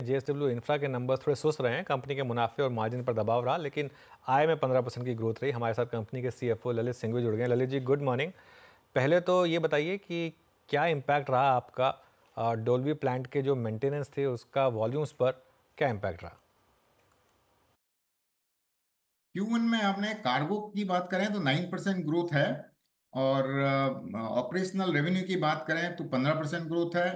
JSW infra के numbers थोड़े सुस्त रहे हैं, कंपनी के मुनाफे और मार्जिन पर दबाव रहा, लेकिन आय में 15% की ग्रोथ रही। हमारे साथ कंपनी के सीएफओ ललित सिंघवी जुड़ गए। Lalit ji, good morning. पहले तो ये बताइए कि क्या इम्पैक्ट रहा आपका डोल्बी प्लांट के जो मेंटेनेंस थे उसका वॉल्यूम्स पर क्या इम्पैक्ट रहा? Q1 में आपने कार्गो की बात करें तो 9% ग्रोथ है। और ऑपरेशनल रेवेन्यू की बात करें तो 15% ग्रोथ है।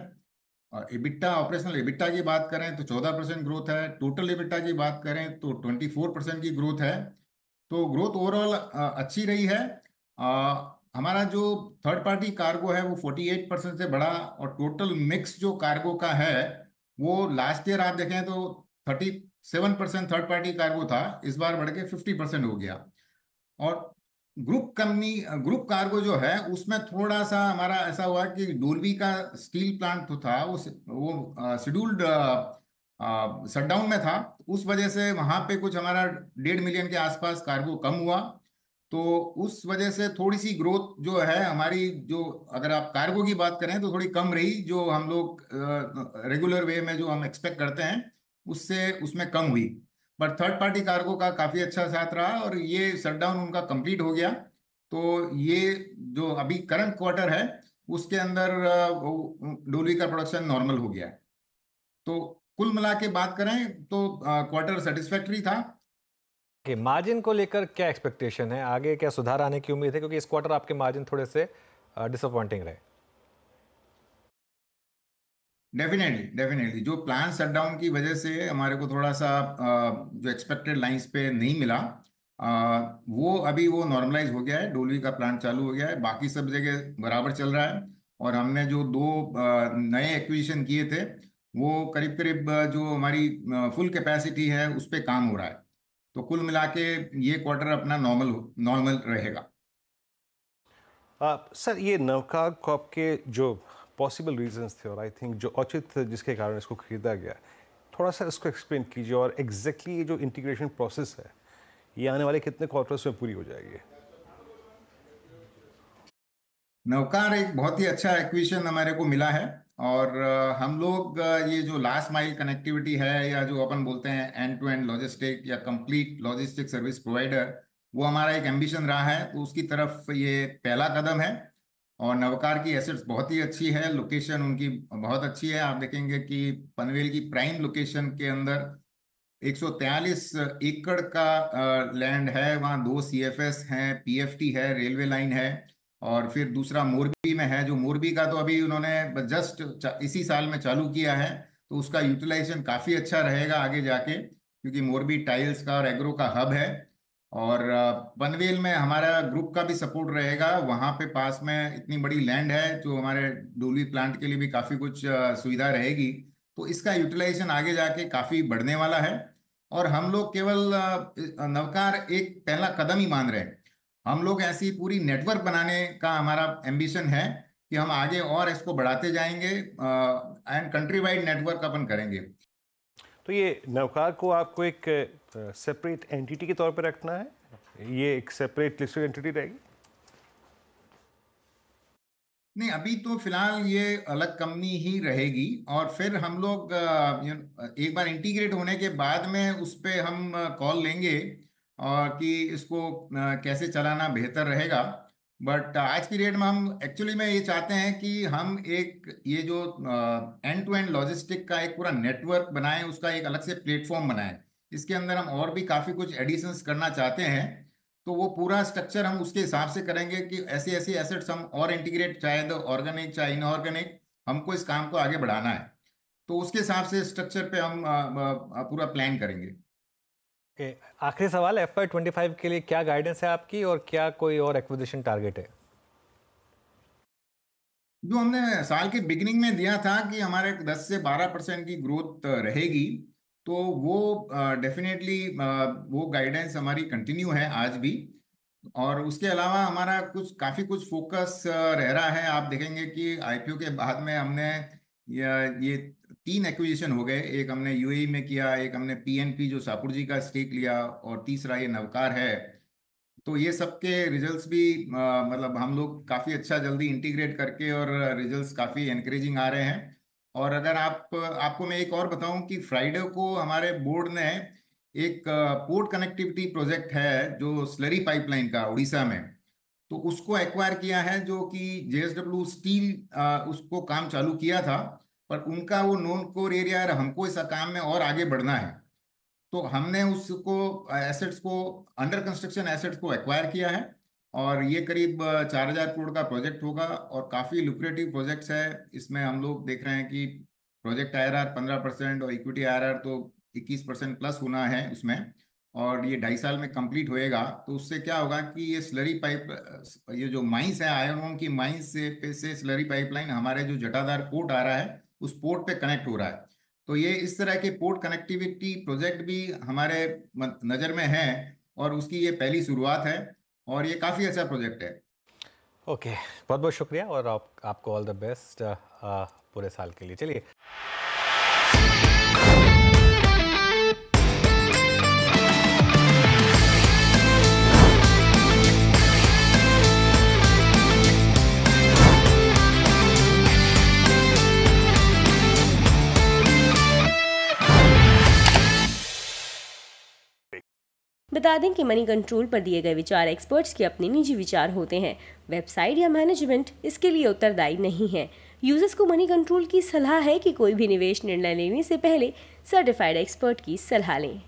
और इबिट्टा, ऑपरेशनल इबिट्टा की बात करें तो 14% ग्रोथ है। टोटल इबिट्टा की बात करें तो 24% की ग्रोथ है। तो ग्रोथ ओवरऑल अच्छी रही है। हमारा जो थर्ड पार्टी कार्गो है वो 48% से बढ़ा, और टोटल मिक्स जो कार्गो का है वो लास्ट ईयर आप देखें तो 37% थर्ड पार्टी कार्गो था, इस बार बढ़ के 50% हो गया। और ग्रुप कार्गो जो है उसमें थोड़ा सा हमारा ऐसा हुआ कि डोरबी का स्टील प्लांट तो था वो शेड्यूल्ड शटडाउन में था। उस वजह से वहां पे कुछ हमारा 1.5 मिलियन के आसपास कार्गो कम हुआ। तो उस वजह से थोड़ी सी ग्रोथ जो है हमारी, जो अगर आप कार्गो की बात करें तो थोड़ी कम रही, जो हम लोग रेगुलर वे में जो हम एक्सपेक्ट करते हैं उससे उसमें कम हुई। पर थर्ड पार्टी कार्गो का काफी अच्छा साथ रहा, और ये शटडाउन उनका कंप्लीट हो गया। तो ये जो अभी करंट क्वार्टर है उसके अंदर डोली का प्रोडक्शन नॉर्मल हो गया है। तो कुल मिला के बात करें तो क्वार्टर सेटिस्फैक्टरी था। कि मार्जिन को लेकर क्या एक्सपेक्टेशन है, आगे क्या सुधार आने की उम्मीद है, क्योंकि इस क्वार्टर आपके मार्जिन थोड़े से डिसअपॉइंटिंग रहे? डेफिनेटली डेफिनेटली जो प्लान शटडाउन की वजह से हमारे को थोड़ा सा जो एक्सपेक्टेड लाइंस पे नहीं मिला, वो अभी वो नॉर्मलाइज हो गया है। डोली का प्लांट चालू हो गया है, बाकी सब जगह बराबर चल रहा है। और हमने जो दो नए एक्विजिशन किए थे वो करीब करीब जो हमारी फुल कैपेसिटी है उस पे काम हो रहा है। तो कुल मिला के ये क्वार्टर अपना नॉर्मल नॉर्मल रहेगा। सर, ये नवकार कॉप के जो पॉसिबल रीजंस थे और आई थिंक जो औचित्य जिसके कारण इसको खरीदा गया, थोड़ा सा इसको एक्सप्लेन कीजिए। और एग्जैक्टली ये जो इंटीग्रेशन प्रोसेस है ये आने वाले कितने क्वार्टर्स में पूरी हो जाएगी? नवकार एक बहुत ही अच्छा एक्विजिशन हमारे को मिला है। और हम लोग ये जो लास्ट माइल कनेक्टिविटी है, या जो अपन बोलते हैं एंड टू एंड लॉजिस्टिक या कंप्लीट लॉजिस्टिक सर्विस प्रोवाइडर, वो हमारा एक एम्बिशन रहा है, तो उसकी तरफ ये पहला कदम है। और नवकार की एसेट्स बहुत ही अच्छी है, लोकेशन उनकी बहुत अच्छी है। आप देखेंगे कि पनवेल की प्राइम लोकेशन के अंदर 143 एकड़ का लैंड है, वहाँ 2 CFS हैं, PFT है, रेलवे लाइन है। और फिर दूसरा मोरबी में है, जो मोरबी का तो अभी उन्होंने जस्ट इसी साल में चालू किया है। तो उसका यूटिलाइजेशन काफ़ी अच्छा रहेगा आगे जाके, क्योंकि मोरबी टाइल्स का और एग्रो का हब है। और पनवेल में हमारा ग्रुप का भी सपोर्ट रहेगा, वहाँ पे पास में इतनी बड़ी लैंड है, जो हमारे डोली प्लांट के लिए भी काफ़ी कुछ सुविधा रहेगी। तो इसका यूटिलाइजेशन आगे जाके काफ़ी बढ़ने वाला है। और हम लोग केवल नवकार एक पहला कदम ही मान रहे हैं। हम लोग ऐसी पूरी नेटवर्क बनाने का हमारा एम्बिशन है कि हम आगे और इसको बढ़ाते जाएंगे, एंड कंट्री वाइड नेटवर्क अपन करेंगे। तो ये नवकार को आपको एक सेपरेट एंटिटी के तौर पर रखना है? ये एक सेपरेट लिस्टेड एंटिटी रहेगी? नहीं, अभी तो फिलहाल ये अलग कंपनी ही रहेगी। और फिर हम लोग एक बार इंटीग्रेट होने के बाद में उस पे हम कॉल लेंगे, और कि इसको कैसे चलाना बेहतर रहेगा। बट आज की डेट में हम एक्चुअली में ये चाहते हैं कि हम एक ये जो एंड टू एंड लॉजिस्टिक का एक पूरा नेटवर्क बनाएं, उसका एक अलग से प्लेटफॉर्म बनाएं। इसके अंदर हम और भी काफ़ी कुछ एडिशंस करना चाहते हैं। तो वो पूरा स्ट्रक्चर हम उसके हिसाब से करेंगे कि ऐसे ऐसे एसेट्स हम और इंटीग्रेट, चाहे तो ऑर्गेनिक चाहे इनऑर्गेनिक, हमको इस काम को आगे बढ़ाना है। तो उसके हिसाब से स्ट्रक्चर पे हम पूरा प्लान करेंगे। आखिरी सवाल, FY25 के लिए क्या गाइडेंस है आपकी, और क्या कोई और एक्विजिशन टारगेट है? जो हमने साल के बिगिनिंग में दिया था कि हमारे 10 से 12% की ग्रोथ रहेगी, तो वो डेफिनेटली वो गाइडेंस हमारी कंटिन्यू है आज भी। और उसके अलावा हमारा कुछ काफ़ी कुछ फोकस रह रहा है। आप देखेंगे कि IPO के बाद में हमने ये 3 एक्विजिशन हो गए। एक हमने UAE में किया, एक हमने PNP जो शाहपुर जी का स्टेक लिया, और तीसरा ये नवकार है। तो ये सबके रिजल्ट्स भी मतलब हम लोग काफ़ी अच्छा जल्दी इंटीग्रेट करके, और रिजल्ट्स काफ़ी एनकरेजिंग आ रहे हैं। और अगर आपको मैं एक और बताऊं कि फ्राइडे को हमारे बोर्ड ने एक पोर्ट कनेक्टिविटी प्रोजेक्ट है जो स्लरी पाइपलाइन का उड़ीसा में, तो उसको एक्वायर किया है, जो कि जेएसडब्ल्यू स्टील उसको काम चालू किया था, पर उनका वो नॉन कोर एरिया है, हमको इस काम में और आगे बढ़ना है। तो हमने उसको एसेट्स को, अंडर कंस्ट्रक्शन एसेट्स को एक्वायर किया है, और ये करीब 4,000 करोड़ का प्रोजेक्ट होगा और काफ़ी लुक्रेटिव प्रोजेक्ट्स है। इसमें हम लोग देख रहे हैं कि प्रोजेक्ट आईआरआर 15% और इक्विटी आईआरआर तो 21% प्लस होना है उसमें, और ये 2.5 साल में कंप्लीट होएगा। तो उससे क्या होगा कि ये स्लरी पाइप, ये जो माइंस है आयरन ओर की माइंस से स्लरी पाइपलाइन हमारे जो जटाधार पोर्ट आ रहा है उस पोर्ट पे कनेक्ट हो रहा है। तो ये इस तरह के पोर्ट कनेक्टिविटी प्रोजेक्ट भी हमारे नज़र में है, और उसकी ये पहली शुरुआत है, और ये काफ़ी अच्छा प्रोजेक्ट है। ओके, बहुत बहुत शुक्रिया और आपको ऑल द बेस्ट पूरे साल के लिए। चलिए बता दें कि मनी कंट्रोल पर दिए गए विचार एक्सपर्ट्स के अपने निजी विचार होते हैं। वेबसाइट या मैनेजमेंट इसके लिए उत्तरदायी नहीं है। यूजर्स को मनी कंट्रोल की सलाह है कि कोई भी निवेश निर्णय लेने से पहले सर्टिफाइड एक्सपर्ट की सलाह लें।